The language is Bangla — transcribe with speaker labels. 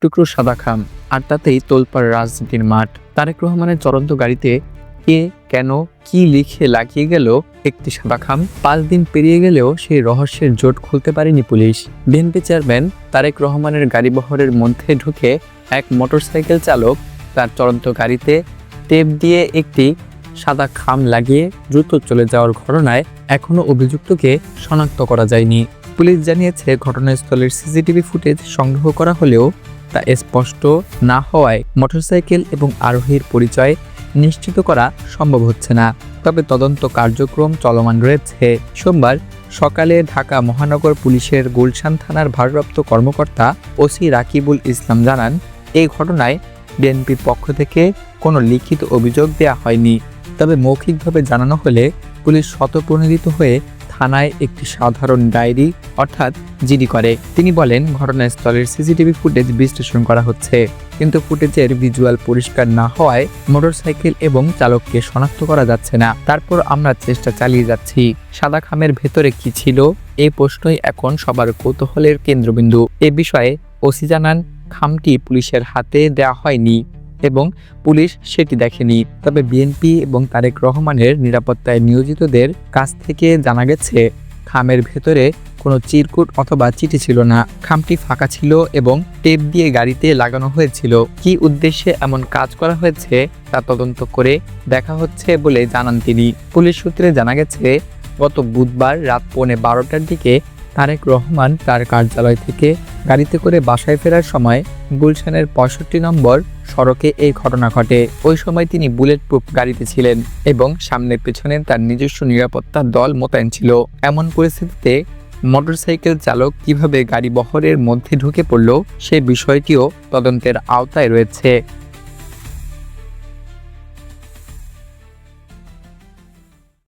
Speaker 1: টুকরো সাদা খাম, আর তাতেই তোলপাড় রাজনীতির মাঠ। তারেক রহমানের চলন্ত গাড়িতে কে, কেন, কি লিখে লাগিয়ে গেল একটি সাদা খাম? 5 দিন পেরিয়ে গেলেও সেই রহস্যের জট খুলতে পারেনি পুলিশ। বিএনপি চেয়ারম্যান তারেক রহমানের গাড়িবহরের মধ্যে ঢুকে এক মোটরসাইকেল চালক তার চলন্ত গাড়িতে টেপ দিয়ে একটি সাদা খাম লাগিয়ে দ্রুত চলে যাওয়ার ঘটনায় এখনও অভিযুক্তকে শনাক্ত করা যায়নি। পুলিশ জানিয়েছে, ঘটনাস্থলের সিসিটিভি ফুটেজ সংগ্রহ করা হলেও তা স্পষ্ট না হওয়ায় মোটরসাইকেল এবং আরোহীর পরিচয় নিশ্চিত করা সম্ভব হচ্ছে না। তবে তদন্ত কার্যক্রম চলমান রয়েছে। সোমবার সকালে ঢাকা মহানগর পুলিশের গুলশান থানার ভারপ্রাপ্ত কর্মকর্তা ওসি রাকিবুল ইসলাম জানান, এই ঘটনায় বিএনপির পক্ষ থেকে কোনো লিখিত অভিযোগ দেওয়া হয়নি। তবে মৌখিকভাবে জানানো হলে পুলিশ স্বতঃপ্রণোদিত হয়ে থানায় একটি সাধারণ ডায়েরি অর্থাৎ জিডি করে। তিনি বলেন, ঘটনাস্থলের সিসিটিভি ফুটেজ বিশ্লেষণ করা হচ্ছে, কিন্তু ফুটেজের ভিজুয়াল পরিষ্কার না হওয়ায় মোটরসাইকেল এবং চালককে শনাক্ত করা যাচ্ছে না। তারপর আমরা চেষ্টা চালিয়ে যাচ্ছি। সাদা খামের ভেতরে কি ছিল, এই প্রশ্নই এখন সবার কৌতূহলের কেন্দ্রবিন্দু। এ বিষয়ে ওসি জানান, খামটি পুলিশের হাতে দেওয়া হয়নি এবং পুলিশ সেটি দেখেনি। তবে বিএনপি এবং তারেক রহমানের নিরাপত্তায় নিয়োজিতদের কাছ থেকে জানা গেছে, খামের ভেতরে কোনো চিরকুট অথবা চিঠি ছিল না। খামটি ফাঁকা ছিল এবং টেপ দিয়ে গাড়িতে লাগানো হয়েছিল। কী উদ্দেশ্যে এমন কাজ করা হয়েছে তা তদন্ত করে দেখা হচ্ছে বলে জানান তিনি। পুলিশ সূত্রে জানা গেছে, গত বুধবার রাত 12:15টার দিকে তারেক রহমান তার কার্যালয় থেকে গাড়িতে করে বাসায় ফেরার সময় গুলশানের 65 নম্বর সড়কে এই ঘটনা ঘটে। ওই সময় তিনি বুলেট প্রুফ গাড়িতে ছিলেন এবং সামনে পেছনে তার নিজস্ব নিরাপত্তা দল মোতায়েন ছিল। এমন পরিস্থিতিতে মোটরসাইকেল চালক কিভাবে গাড়ি বহরের মধ্যে ঢুকে পড়ল, সে বিষয়টিও তদন্তের আওতায় রয়েছে।